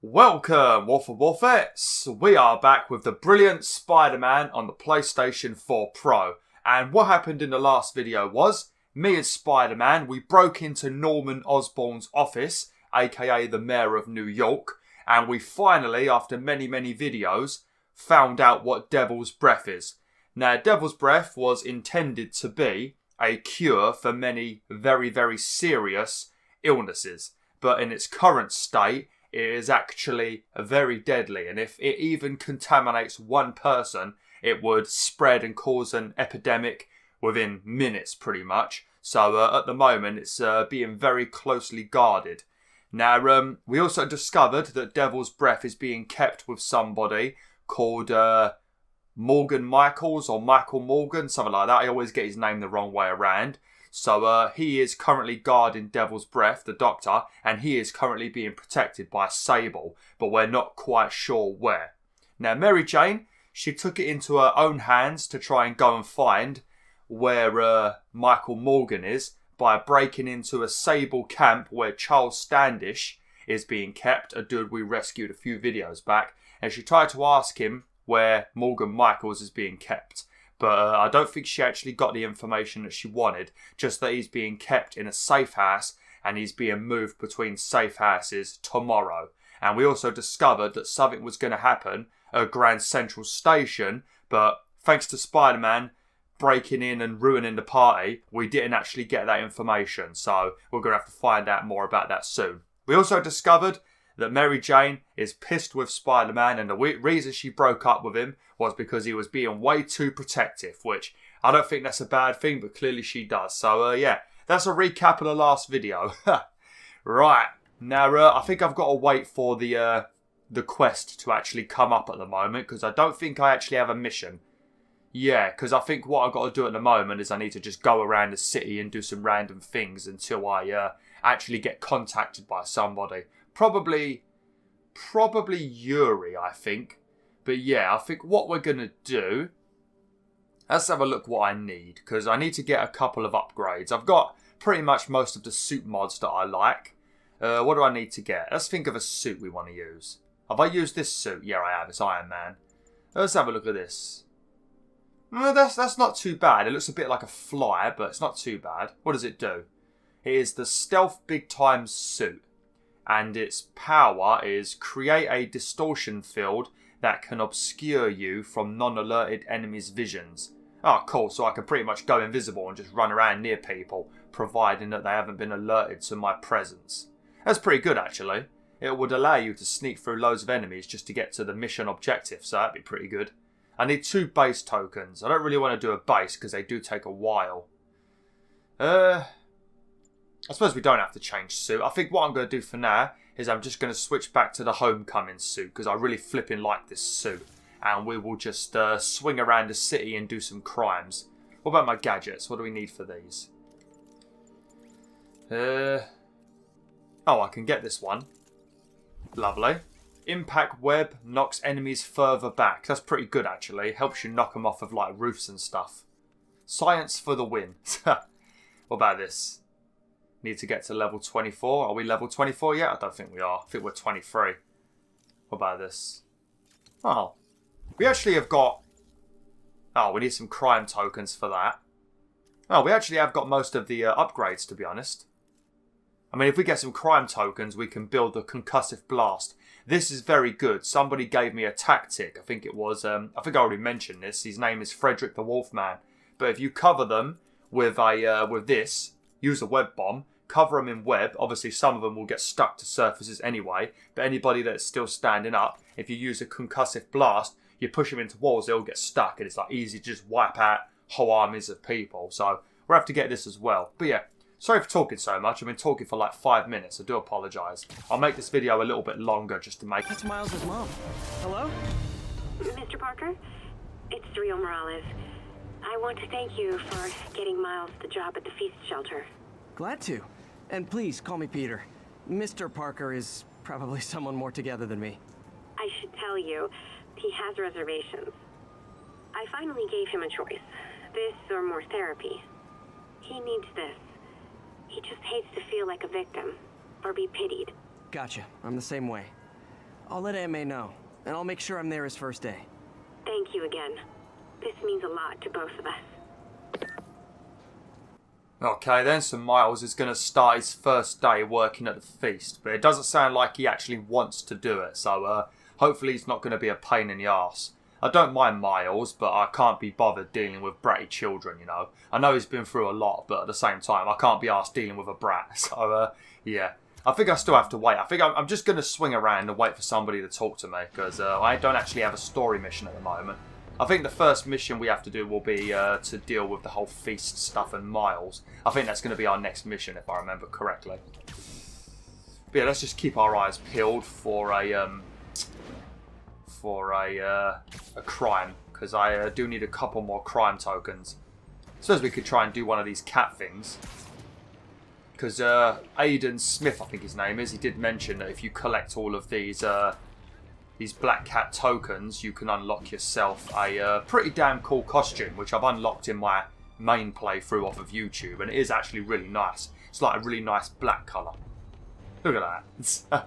Welcome, WolfTheWolfettes! We are back with the brilliant Spider-Man on the PlayStation 4 Pro. And what happened in the last video was, me and Spider-Man, we broke into Norman Osborn's office, aka the Mayor of New York, and we finally, after many videos, found out what Devil's Breath is. Now, Devil's Breath was intended to be a cure for many very serious illnesses, but in its current state, it is actually very deadly, and if it even contaminates one person, it would spread and cause an epidemic within minutes, pretty much. So at the moment, it's being very closely guarded. Now, we also discovered that Devil's Breath is being kept with somebody called Morgan Michaels, or Michael Morgan, something like that. I always get his name the wrong way around. So he is currently guarding Devil's Breath, the Doctor, and he is currently being protected by Sable, but we're not quite sure where. Now, Mary Jane, she took it into her own hands to try and go and find where Michael Morgan is by breaking into a Sable camp where Charles Standish is being kept, a dude we rescued a few videos back, and she tried to ask him where Morgan Michaels is being kept. But I don't think she actually got the information that she wanted, just that he's being kept in a safe house and he's being moved between safe houses tomorrow. And we also discovered that something was going to happen at Grand Central Station, but thanks to Spider-Man breaking in and ruining the party, we didn't actually get that information. So we're going to have to find out more about that soon. We also discovered that Mary Jane is pissed with Spider-Man, and the reason she broke up with him was because he was being way too protective, which I don't think that's a bad thing, but clearly she does. So yeah, that's a recap of the last video. Right, now I think I've got to wait for the quest to actually come up at the moment, because I don't think I actually have a mission. Yeah, because I think what I've got to do at the moment is I need to just go around the city and do some random things until I actually get contacted by somebody. Probably Yuri, I think. But yeah, I think what we're going to do... Let's have a look what I need, because I need to get a couple of upgrades. I've got pretty much most of the suit mods that I like. What do I need to get? Let's think of a suit we want to use. Have I used this suit? Yeah, I have. It's Iron Man. Let's have a look at this. That's not too bad. It looks a bit like a fly, but it's not too bad. What does it do? It is the Stealth Big Time suit. And its power is create a distortion field that can obscure you from non-alerted enemies' visions. Oh, cool. So I can pretty much go invisible and just run around near people, providing that they haven't been alerted to my presence. That's pretty good, actually. It would allow you to sneak through loads of enemies just to get to the mission objective, so that'd be pretty good. I need 2 base tokens. I don't really want to do a base because they do take a while. I suppose we don't have to change suit. I think what I'm going to do for now is I'm just going to switch back to the Homecoming suit, because I really flipping like this suit. And we will just swing around the city and do some crimes. What about my gadgets? What do we need for these? Oh, I can get this one. Lovely. Impact web knocks enemies further back. That's pretty good, actually. Helps you knock them off of like roofs and stuff. Science for the win. What about this? Need to get to level 24. Are we level 24 yet? I don't think we are. I think we're 23. What about this? Oh. We actually have got... Oh, we need some crime tokens for that. Oh, we actually have got most of the upgrades, to be honest. I mean, if we get some crime tokens, we can build the concussive blast. This is very good. Somebody gave me a tactic. I think it was... I think I already mentioned this. His name is Frederick the Wolfman. But if you cover them with this... Use a web bomb, cover them in web. Obviously, some of them will get stuck to surfaces anyway. But anybody that's still standing up, if you use a concussive blast, you push them into walls, they'll get stuck. And it's like easy to just wipe out whole armies of people. So we'll have to get this as well. But yeah, sorry for talking so much. I've been talking for like 5 minutes. I do apologise. I'll make this video a little bit longer just to make... That's Miles' mom. Hello? Mr. Parker, it's Rio Morales. I want to thank you for getting Miles the job at the feast shelter. Glad to. And please call me Peter. Mr. Parker is probably someone more together than me. I should tell you, he has reservations. I finally gave him a choice. This or more therapy. He needs this. He just hates to feel like a victim, or be pitied. Gotcha. I'm the same way. I'll let Aunt May know, and I'll make sure I'm there his first day. Thank you again. This means a lot to both of us. Okay then, so Miles is going to start his first day working at the feast, but it doesn't sound like he actually wants to do it, so hopefully he's not going to be a pain in the arse. I don't mind Miles, but I can't be bothered dealing with bratty children, you know. I know he's been through a lot, but at the same time, I can't be arsed dealing with a brat, so yeah. I think I still have to wait. I think I'm just going to swing around and wait for somebody to talk to me, because I don't actually have a story mission at the moment. I think the first mission we have to do will be to deal with the whole feast stuff and Miles. I think that's going to be our next mission, if I remember correctly. But yeah, let's just keep our eyes peeled for a crime, because I do need a couple more crime tokens. I suppose we could try and do one of these cat things. Because Aiden Smith, I think his name is, he did mention that if you collect all of these black cat tokens, you can unlock yourself a pretty damn cool costume, which I've unlocked in my main playthrough off of YouTube, and it is actually really nice. It's like a really nice black colour. Look at that.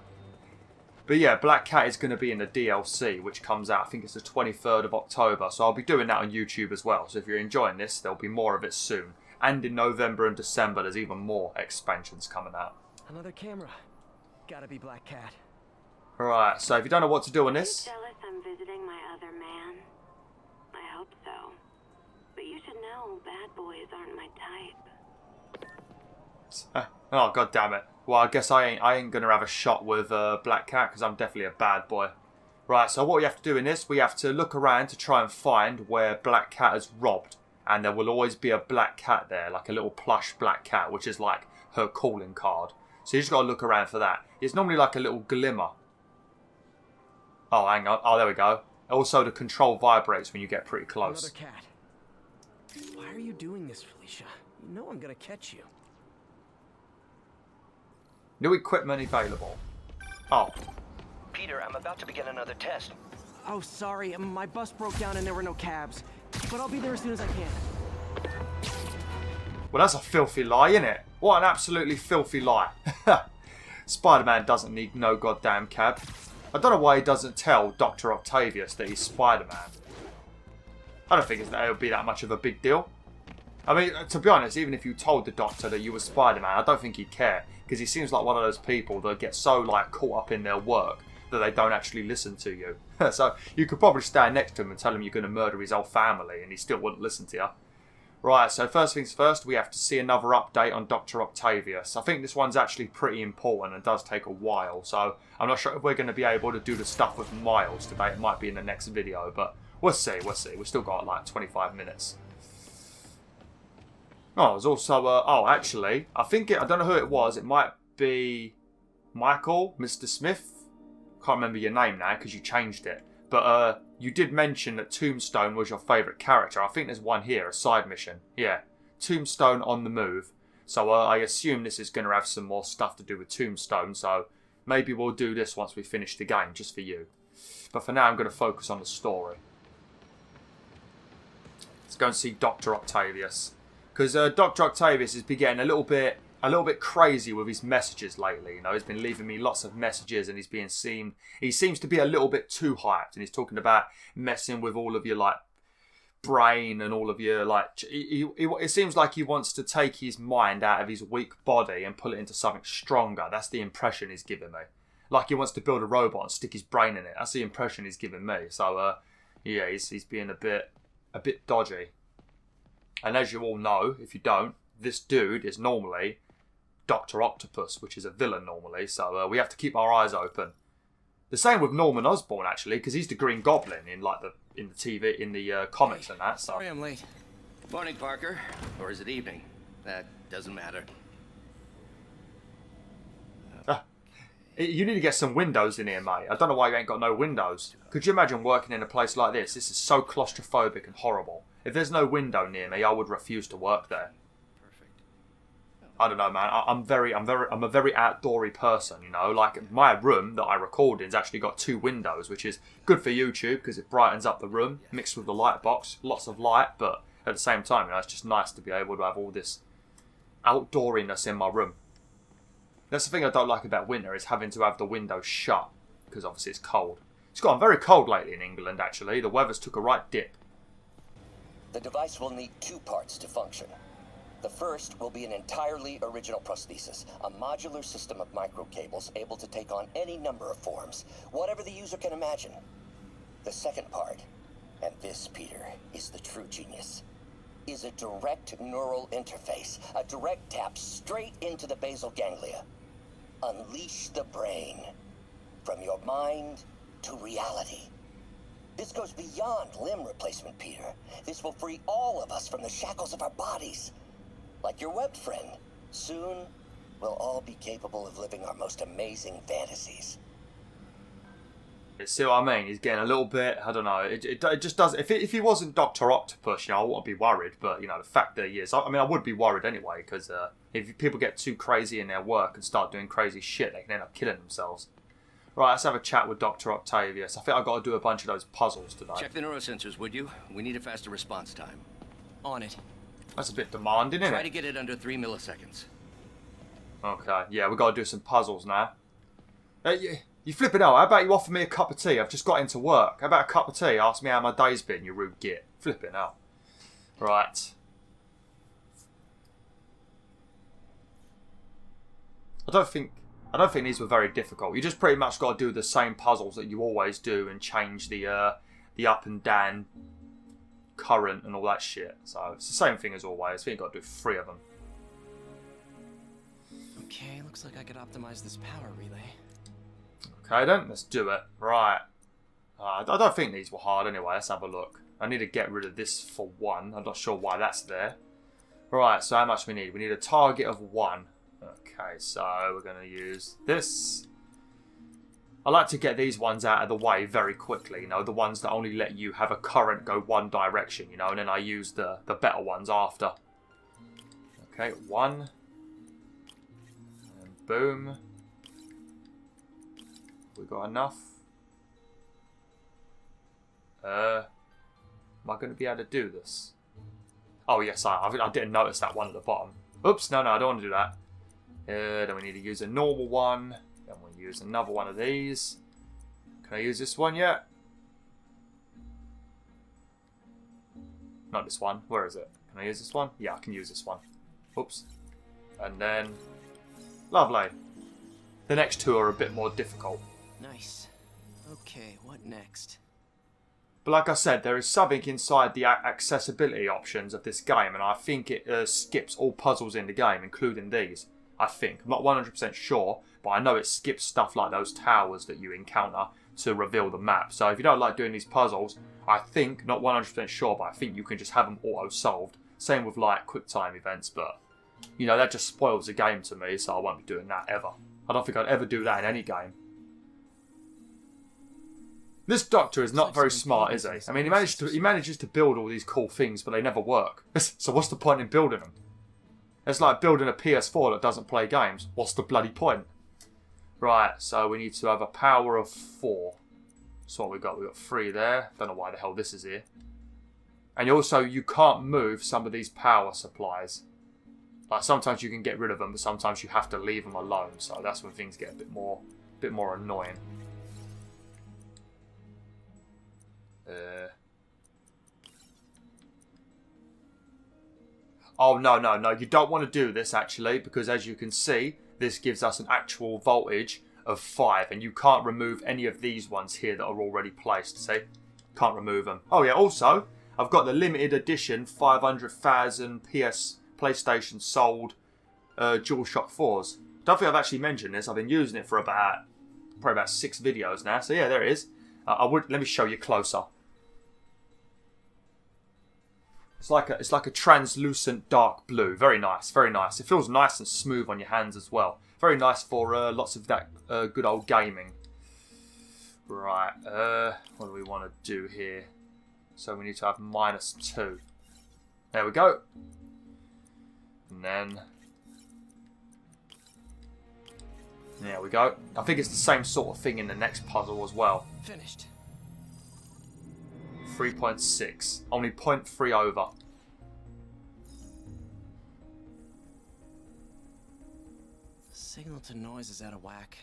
But yeah, Black Cat is going to be in the DLC, which comes out, I think it's the 23rd of October, so I'll be doing that on YouTube as well. So if you're enjoying this, there'll be more of it soon. And in November and December, there's even more expansions coming out. Another camera. Gotta be Black Cat. Alright, so if you don't know what to do on Are this... you jealous I'm visiting my other man? I hope so. But you should know bad boys aren't my type. Oh, god damn it. Well, I guess I ain't going to have a shot with Black Cat, because I'm definitely a bad boy. Right, so what we have to do in this, we have to look around to try and find where Black Cat has robbed. And there will always be a black cat there, like a little plush black cat, which is like her calling card. So you just got to look around for that. It's normally like a little glimmer. Oh, hang on. Oh, there we go. Also, the control vibrates when you get pretty close. Another cat. Why are you doing this, Felicia? You know I'm gonna catch you. New equipment available. Oh. Peter, I'm about to begin another test. Oh, sorry. My bus broke down and there were no cabs. But I'll be there as soon as I can. Well, that's a filthy lie, isn't it? What an absolutely filthy lie. Spider-Man doesn't need no goddamn cab. I don't know why he doesn't tell Dr. Octavius that he's Spider-Man. I don't think it would be that much of a big deal. I mean, to be honest, even if you told the Doctor that you were Spider-Man, I don't think he'd care. Because he seems like one of those people that get so like caught up in their work that they don't actually listen to you. So you could probably stand next to him and tell him you're going to murder his whole family and he still wouldn't listen to you. Right, so first things first, we have to see another update on Dr. Octavius. I think this one's actually pretty important and does take a while, so I'm not sure if we're going to be able to do the stuff with Miles today. It might be in the next video, but we'll see, we'll see. We've still got like 25 minutes. Oh, there's also, actually, I don't know who it was. It might be Michael, Mr. Smith. Can't remember your name now because you changed it. But you did mention that Tombstone was your favourite character. I think there's one here, a side mission. Yeah, Tombstone on the move. So I assume this is going to have some more stuff to do with Tombstone. So maybe we'll do this once we finish the game, just for you. But for now, I'm going to focus on the story. Let's go and see Dr. Octavius. Because Dr. Octavius has been getting a little bit crazy with his messages lately. You know, he's been leaving me lots of messages, and he seems to be a little bit too hyped, and he's talking about messing with all of your like brain and all of your like. It seems like he wants to take his mind out of his weak body and pull it into something stronger. That's the impression he's giving me. Like he wants to build a robot and stick his brain in it. That's the impression he's giving me. So yeah, he's being a bit dodgy. And as you all know, if you don't, this dude is normally Dr. Octopus, which is a villain normally, so we have to keep our eyes open. The same with Norman Osborn, actually, because he's the Green Goblin in the TV, in the comics and that. So. Sorry I'm late. Morning, Parker. Or is it evening? That doesn't matter. You need to get some windows in here, mate. I don't know why you ain't got no windows. Could you imagine working in a place like this? This is so claustrophobic and horrible. If there's no window near me, I would refuse to work there. I don't know, man. I'm a very outdoory person, you know. Like my room that I record in has actually got 2 windows, which is good for YouTube because it brightens up the room, mixed with the light box, lots of light. But at the same time, you know, it's just nice to be able to have all this outdooriness in my room. That's the thing I don't like about winter, is having to have the windows shut, because obviously it's cold. It's gotten very cold lately in England, actually. The weather's took a right dip. The device will need 2 parts to function. The first will be an entirely original prosthesis, a modular system of microcables able to take on any number of forms, whatever the user can imagine. The second part, and this, Peter, is the true genius, is a direct neural interface, a direct tap straight into the basal ganglia. Unleash the brain, from your mind to reality. This goes beyond limb replacement, Peter. This will free all of us from the shackles of our bodies. Like your web friend, soon we'll all be capable of living our most amazing fantasies. See what I mean? He's getting a little bit, I don't know, it just does. If he wasn't Dr. Octopus, you know, I wouldn't be worried. But, you know, the fact that he is, I mean, I would be worried anyway, because if people get too crazy in their work and start doing crazy shit, they can end up killing themselves. Right, let's have a chat with Dr. Octavius. I think I've got to do a bunch of those puzzles today. Check the neurosensors, would you? We need a faster response time. On it. That's a bit demanding, isn't Try it? to get it under 3 milliseconds. Okay, yeah, we've got to do some puzzles now. You flipping out. How about you offer me a cup of tea? I've just got into work. How about a cup of tea? Ask me how my day's been, you rude git. Flipping out. Right. I don't think these were very difficult. You just pretty much got to do the same puzzles that you always do and change the up and down current and all that shit. So it's the same thing as always. I think you've got to do 3 of them. Okay, looks like I could optimize this power relay. Okay then, let's do it. Right. I don't think these were hard anyway. Let's have a look. I need to get rid of this for 1. I'm not sure why that's there. Right, so how much we need? We need a target of 1. Okay, so we're going to use this. I like to get these ones out of the way very quickly, you know, the ones that only let you have a current go one direction, you know, and then I use the better ones after. Okay, 1. And boom. We got enough. Am I going to be able to do this? Oh yes, I didn't notice that one at the bottom. Oops, no, I don't want to do that. Then we need to use a normal one. Then we'll use another one of these. Can I use this one yet? Not this one. Where is it? Can I use this one? Yeah, I can use this one. Oops. And then... Lovely. The next 2 are a bit more difficult. Nice. Okay, what next? But like I said, there is something inside the accessibility options of this game, and I think it skips all puzzles in the game, including these. I think. I'm not 100% sure, but I know it skips stuff like those towers that you encounter to reveal the map. So if you don't like doing these puzzles, I think, not 100% sure, but I think you can just have them auto-solved. Same with like quick time events, but, you know, that just spoils the game to me, so I won't be doing that ever. I don't think I'd ever do that in any game. This doctor is not very smart, is he? I mean, he manages to build all these cool things, but they never work. So what's the point in building them? It's like building a PS4 that doesn't play games. What's the bloody point? Right, so we need to have a power of 4. So what we got? We got 3 there. Don't know why the hell this is here. And also, you can't move some of these power supplies. Like sometimes you can get rid of them, but sometimes you have to leave them alone. So that's when things get a bit more annoying. Oh, no, you don't want to do this, actually, because as you can see, this gives us an actual voltage of 5, and you can't remove any of these ones here that are already placed, see? Can't remove them. Oh, yeah, also, I've got the limited edition 500,000 PlayStation sold DualShock 4s. Don't think I've actually mentioned this. I've been using it for probably about 6 videos now, so yeah, there it is. Let me show you closer. It's like a translucent dark blue. Very nice, very nice. It feels nice and smooth on your hands as well. Very nice for lots of that good old gaming. Right, what do we want to do here? So we need to have -2. There we go. And then... there we go. I think it's the same sort of thing in the next puzzle as well. Finished. 3.6. Only 0.3 over. Signal to noise is out of whack.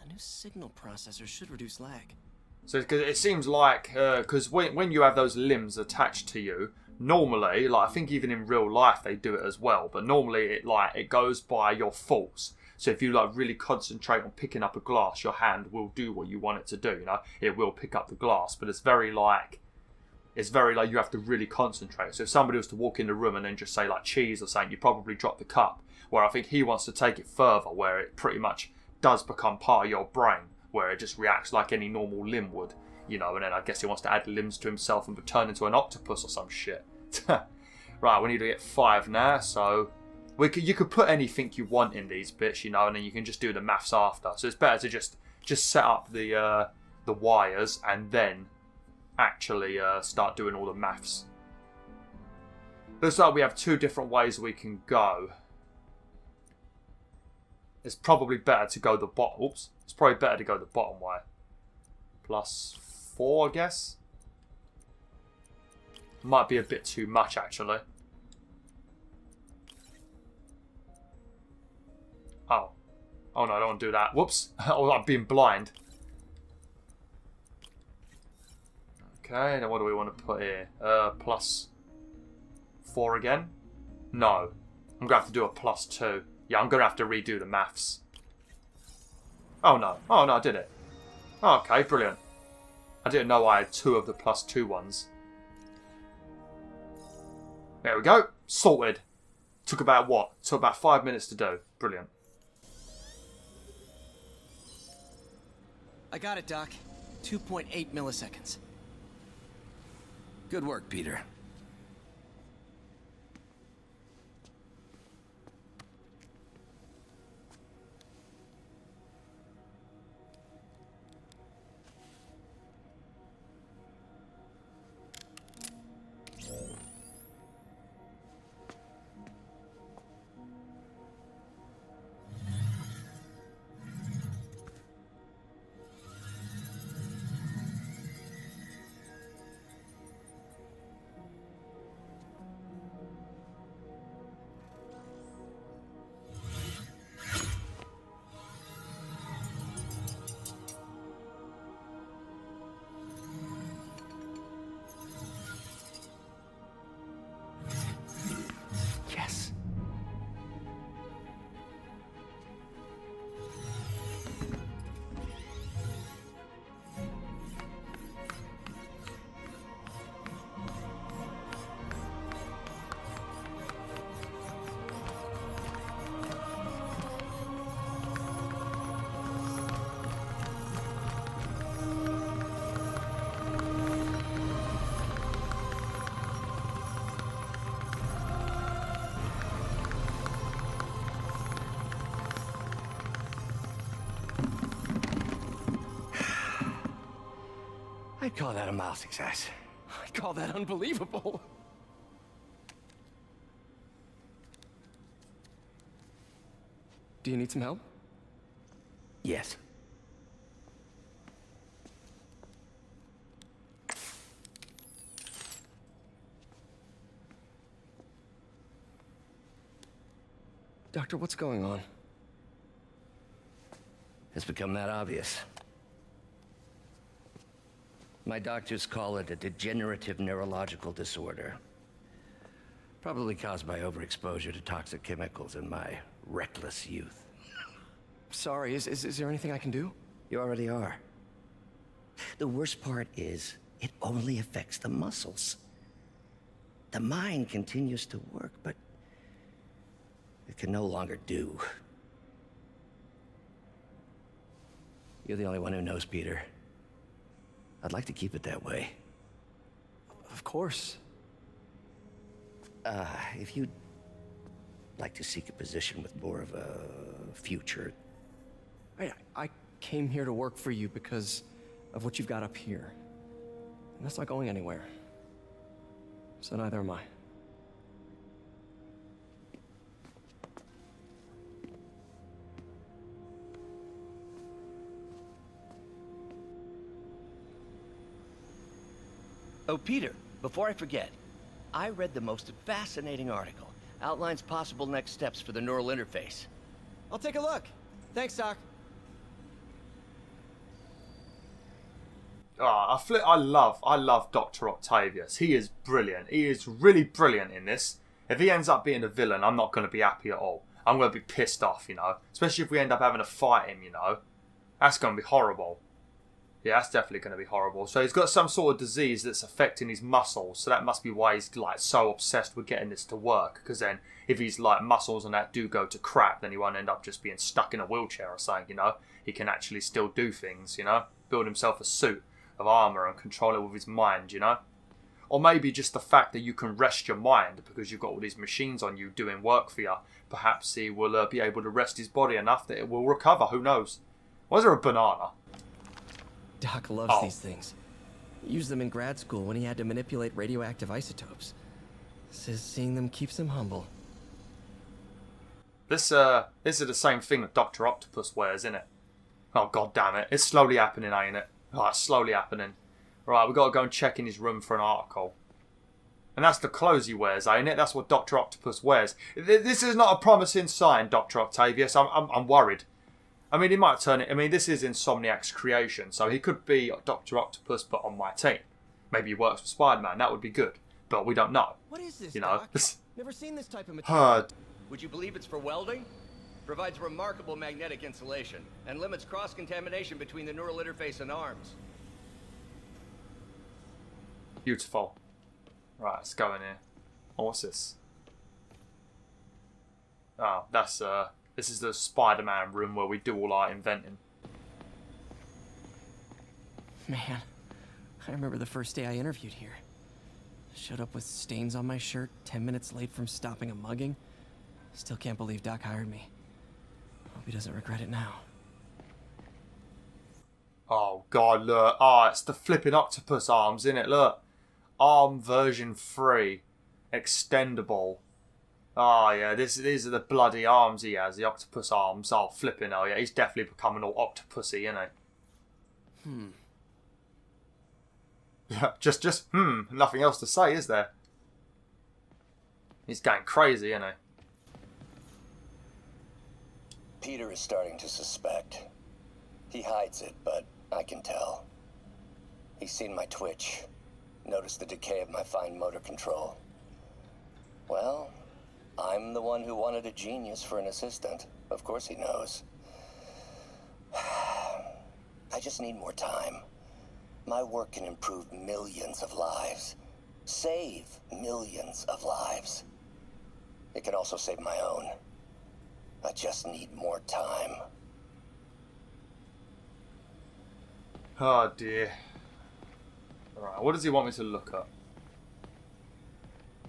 A new signal processor should reduce lag. So it seems like, because when you have those limbs attached to you, normally, like I think even in real life they do it as well, but normally it goes by your force. So if you like really concentrate on picking up a glass, your hand will do what you want it to do. You know, it will pick up the glass, but it's very like you have to really concentrate. So if somebody was to walk in the room and then just say like cheese or something, you probably drop the cup. Where I think he wants to take it further, where it pretty much does become part of your brain, where it just reacts like any normal limb would, you know, and then I guess he wants to add limbs to himself and turn into an octopus or some shit. Right, we need to get 5 now, so you could put anything you want in these bits, you know, and then you can just do the maths after. So it's better to just set up the wires and then actually start doing all the maths. Looks like we have 2 different ways we can go. It's probably better to go the bottom. Oops. It's probably better to go the bottom way. +4, I guess. Might be a bit too much, actually. Oh. Oh no, I don't want to do that. Whoops. Oh, I'm being blind. Okay, then what do we want to put here? +4 again? No. I'm going to have to do a +2. Yeah, I'm going to have to redo the maths. Oh no, I did it. Okay, brilliant. I didn't know I had 2 of the +2 ones. There we go. Sorted. Took about what? Took about 5 minutes to do. Brilliant. I got it, Doc. 2.8 milliseconds. Good work, Peter. Yes. I'd call that a mild success. I call that unbelievable. Do you need some help? Yes. Doctor, what's going on? It's become that obvious. My doctors call it a degenerative neurological disorder. Probably caused by overexposure to toxic chemicals in my reckless youth. Sorry, is there anything I can do? You already are. The worst part is, it only affects the muscles. The mind continues to work, but it can no longer do. You're the only one who knows, Peter. I'd like to keep it that way. Of course. If you'd like to seek a position with more of a future. I came here to work for you because of what you've got up here. And that's not going anywhere. So neither am I. Oh, Peter, before I forget, I read the most fascinating article. Outlines possible next steps for the neural interface. I'll take a look. Thanks, Doc. Oh, I love Dr. Octavius. He is brilliant. He is really brilliant in this. If he ends up being a villain, I'm not going to be happy at all. I'm going to be pissed off, you know. Especially if we end up having to fight him, you know. That's going to be horrible. Yeah, that's definitely going to be horrible. So he's got some sort of disease that's affecting his muscles. So that must be why he's like so obsessed with getting this to work. Because then if his like muscles and that do go to crap, then he won't end up just being stuck in a wheelchair or something, you know. He can actually still do things, you know. Build himself a suit of armour and control it with his mind, you know. Or maybe just the fact that you can rest your mind because you've got all these machines on you doing work for you. Perhaps he will be able to rest his body enough that it will recover. Who knows? Was there a banana? Doc loves these things. He used them in grad school when he had to manipulate radioactive isotopes. Says seeing them keeps him humble. This is the same thing that Dr. Octopus wears, isn't it? Oh, god damn it. It's slowly happening, ain't it? Oh, it's slowly happening. Right, we've got to go and check in his room for an article. And that's the clothes he wears, ain't it? That's what Dr. Octopus wears. This is not a promising sign, Dr. Octavius. I'm worried. I mean, he might turn it... I mean, this is Insomniac's creation, so he could be Dr. Octopus, but on my team. Maybe he works for Spider-Man. That would be good. But we don't know. What is this, you know? Doc? Never seen this type of material. Would you believe it's for welding? Provides remarkable magnetic insulation and limits cross-contamination between the neural interface and arms. Beautiful. Right, let's go in here. Oh, what's this? Oh, that's this is the Spider-Man room where we do all our inventing. Man, I remember the first day I interviewed here. Showed up with stains on my shirt, 10 minutes late from stopping a mugging. Still can't believe Doc hired me. Hope he doesn't regret it now. Oh god, look. Oh, it's the flipping octopus arms, innit? Look. Arm version 3. Extendable. Oh yeah, these are the bloody arms he has, the octopus arms. Oh, flipping hell, yeah. He's definitely becoming all octopusy, isn't he? Yeah, just nothing else to say, is there? He's going crazy, isn't he? Peter is starting to suspect. He hides it, but I can tell. He's seen my twitch, noticed the decay of my fine motor control. Well, I'm the one who wanted a genius for an assistant. Of course he knows. I just need more time. My work can improve millions of lives. Save millions of lives. It can also save my own. I just need more time. Oh dear. Alright, what does he want me to look up?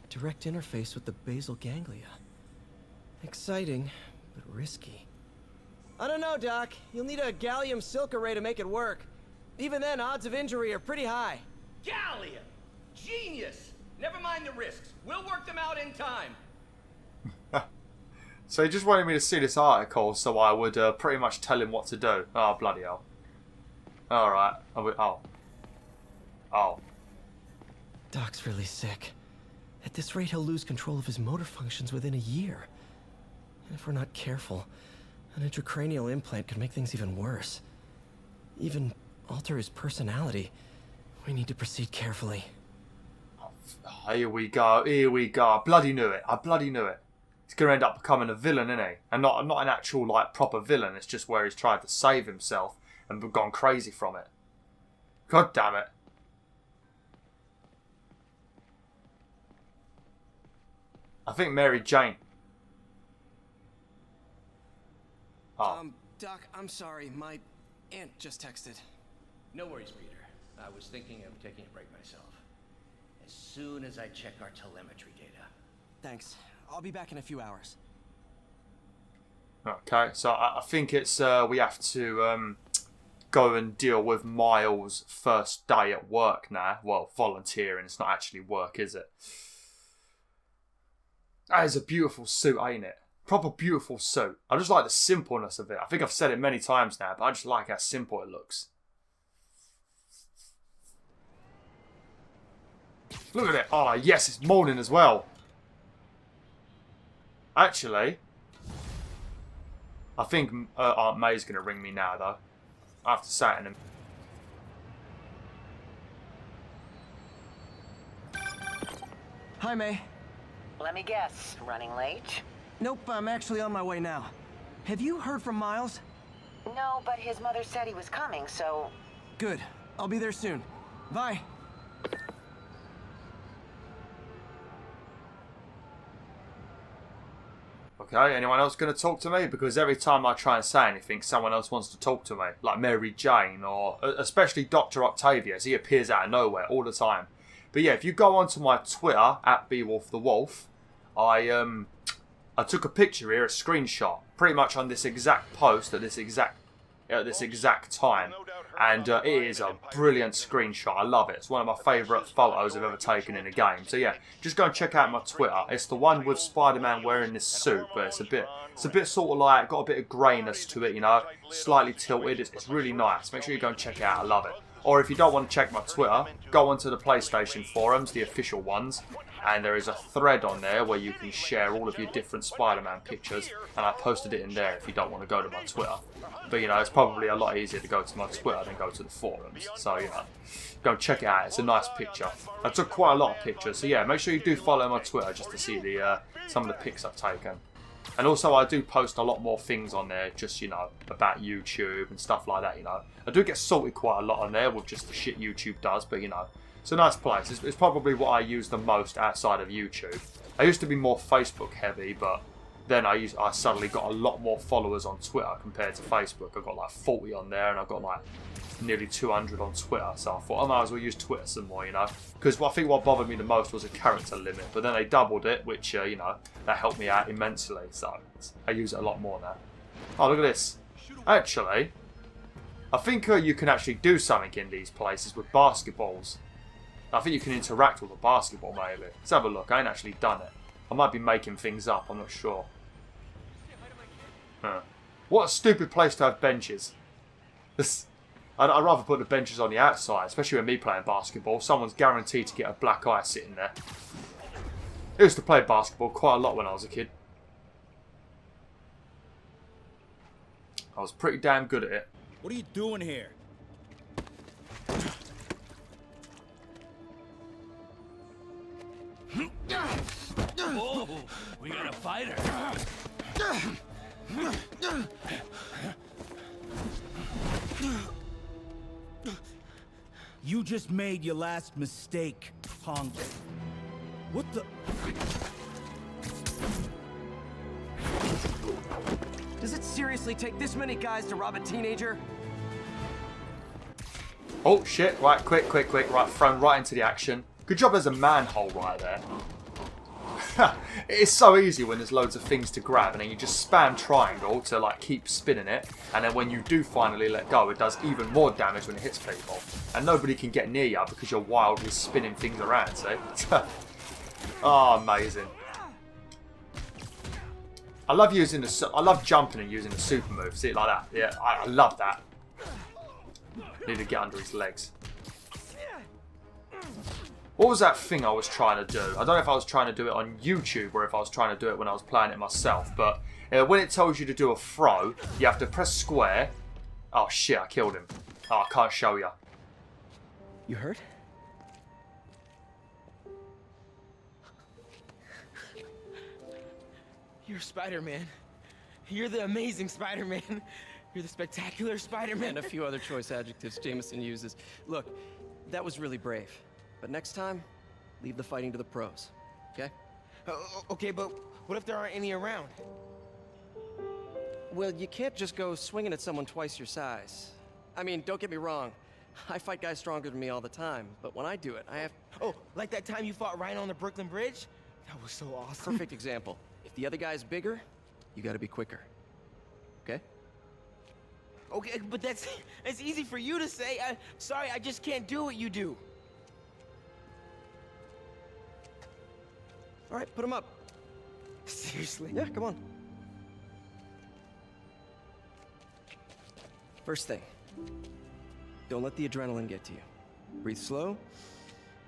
Direct interface with the basal ganglia. Exciting, but risky. I don't know, Doc. You'll need a gallium silk array to make it work. Even then, odds of injury are pretty high. Gallium! Genius! Never mind the risks. We'll work them out in time. So he just wanted me to see this article so I would pretty much tell him what to do. Oh, bloody hell. Alright. Oh. Doc's really sick. At this rate, he'll lose control of his motor functions within a year. And if we're not careful, an intracranial implant could make things even worse. Even alter his personality. We need to proceed carefully. Oh, here we go. I bloody knew it. He's going to end up becoming a villain, isn't he? And not an actual, like, proper villain. It's just where he's tried to save himself and gone crazy from it. God damn it. I think Mary Jane. Oh. Doc, I'm sorry. My aunt just texted. No worries, Peter. I was thinking of taking a break myself. As soon as I check our telemetry data. Thanks. I'll be back in a few hours. Okay, so I think it's we have to go and deal with Miles' first day at work now. Well, volunteering. It's not actually work, is it? That is a beautiful suit, ain't it? Proper beautiful suit. I just like the simpleness of it. I think I've said it many times now, but I just like how simple it looks. Look at it. Oh, yes, it's morning as well. Actually, I think Aunt May's going to ring me now, though. I have to sat in a... Hi, May. Let me guess, running late? Nope, I'm actually on my way now. Have you heard from Miles? No, but his mother said he was coming, so... Good. I'll be there soon. Bye. Okay, anyone else going to talk to me? Because every time I try and say anything, someone else wants to talk to me. Like Mary Jane, or especially Dr. Octavius. He appears out of nowhere all the time. But yeah, if you go onto my Twitter, at BwolfTheWolf, I took a picture here, a screenshot, pretty much on this exact post at this exact time, and it is a brilliant screenshot. I love it. It's one of my favourite photos I've ever taken in a game. So yeah, just go and check out my Twitter. It's the one with Spider-Man wearing this suit, but it's a bit sort of like got a bit of greyness to it, you know, slightly tilted. It's really nice. Make sure you go and check it out. I love it. Or if you don't want to check my Twitter, go onto the PlayStation forums, the official ones, and there is a thread on there where you can share all of your different Spider-Man pictures, and I posted it in there if you don't want to go to my Twitter. But, you know, it's probably a lot easier to go to my Twitter than go to the forums. So, you know, go and check it out. It's a nice picture. I took quite a lot of pictures, so yeah, make sure you do follow my Twitter just to see the some of the pics I've taken. And also, I do post a lot more things on there, just, you know, about YouTube and stuff like that, you know. I do get salted quite a lot on there with just the shit YouTube does, but, you know, it's a nice place. It's probably what I use the most outside of YouTube. I used to be more Facebook heavy, but then I suddenly got a lot more followers on Twitter compared to Facebook. I got like 40 on there, and I got like nearly 200 on Twitter, so I thought I might as well use Twitter some more, you know, because I think what bothered me the most was a character limit, but then they doubled it, which, you know, that helped me out immensely, so I use it a lot more now. Oh, look at this. Actually, I think you can actually do something in these places with basketballs. I think you can interact with a basketball, maybe. Let's have a look. I ain't actually done it. I might be making things up, I'm not sure. Huh. What a stupid place to have benches. I'd rather put the benches on the outside, especially when me playing basketball. Someone's guaranteed to get a black eye sitting there. I used to play basketball quite a lot when I was a kid. I was pretty damn good at it. What are you doing here? Oh, we got a fighter. You just made your last mistake, punk. What the? Does it seriously take this many guys to rob a teenager? Oh shit, right, quick, right, thrown right into the action. Good job there's a manhole right there. It is so easy when there's loads of things to grab, and then you just spam triangle to like keep spinning it, and then when you do finally let go, it does even more damage when it hits people. And nobody can get near you because you're wildly spinning things around, see? Oh, amazing. I love jumping and using the super move, see it like that? Yeah, I love that. Need to get under his legs. What was that thing I was trying to do? I don't know if I was trying to do it on YouTube or if I was trying to do it when I was playing it myself. But when it tells you to do a throw, you have to press square. Oh shit, I killed him. Oh, I can't show you. You hurt? You're Spider-Man. You're the amazing Spider-Man. You're the spectacular Spider-Man. And a few other choice adjectives Jameson uses. Look, that was really brave. But next time, leave the fighting to the pros, okay? Okay, but what if there aren't any around? Well, you can't just go swinging at someone twice your size. I mean, don't get me wrong. I fight guys stronger than me all the time, but when I do it, I have... Oh, like that time you fought Rhino on the Brooklyn Bridge? That was so awesome. Perfect example. If the other guy's bigger, you gotta be quicker. Okay? Okay, but that's easy for you to say. Sorry, I just can't do what you do. All right, put him up. Seriously? Yeah, come on. First thing, don't let the adrenaline get to you. Breathe slow,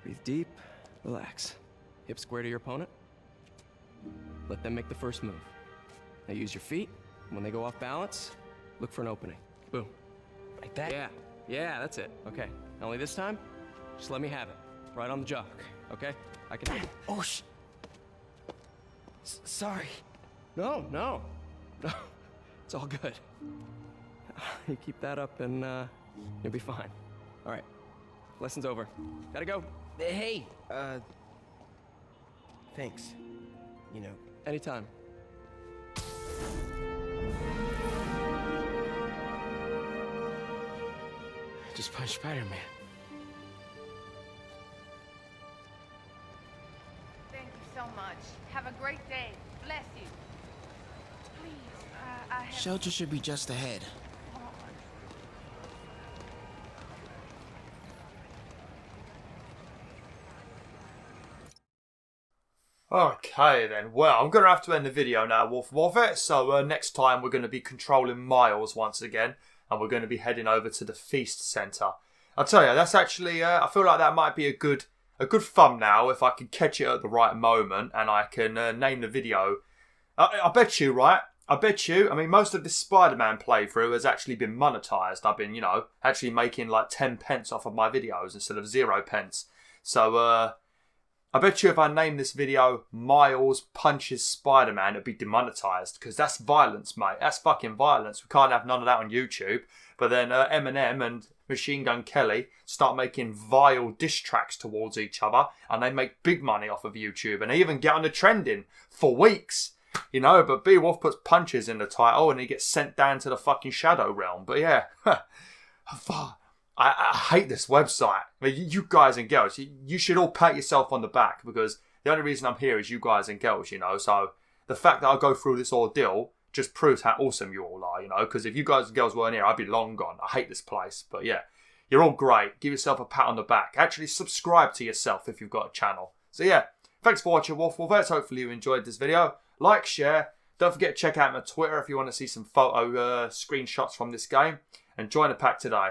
breathe deep, relax. Hip square to your opponent. Let them make the first move. Now use your feet When they go off balance, look for an opening. Boom. Like that? Yeah, that's it. Okay. Only this time, just let me have it. Right on the jaw. Okay? I can... Oh, sorry. No. It's all good. You keep that up and you'll be fine. All right. Lesson's over. Gotta go. Hey, thanks. You know. Anytime. Just punch Spider-Man. Thank you so much. Have a great day. Bless you. Please, I have... Shelter should be just ahead. Okay then, well, I'm going to have to end the video now, Wolf. So next time we're going to be controlling Miles once again, and we're going to be heading over to the Feast Centre. I'll tell you, that's actually, I feel like that might be a good thumbnail if I can catch it at the right moment, and I can name the video. I bet you, right? I mean, most of this Spider-Man playthrough has actually been monetized. I've been, actually making like 10 pence off of my videos instead of 0 pence. So, I bet you if I name this video Miles Punches Spider-Man, it'd be demonetized, because that's violence, mate. That's fucking violence. We can't have none of that on YouTube. But then Eminem and Machine Gun Kelly start making vile diss tracks towards each other, and they make big money off of YouTube, and they even get on the trending for weeks. But BwolfTheWolf puts punches in the title and he gets sent down to the fucking Shadow Realm. But yeah, I hate this website. I mean, you guys and girls, you should all pat yourself on the back, because the only reason I'm here is you guys and girls, So the fact that I go through this ordeal just proves how awesome you all are, Because if you guys and girls weren't here, I'd be long gone. I hate this place. But yeah, you're all great. Give yourself a pat on the back. Actually, subscribe to yourself if you've got a channel. So yeah, thanks for watching, WolfTheWolf. Hopefully you enjoyed this video. Like, share. Don't forget to check out my Twitter if you want to see some photo screenshots from this game. And join the pack today.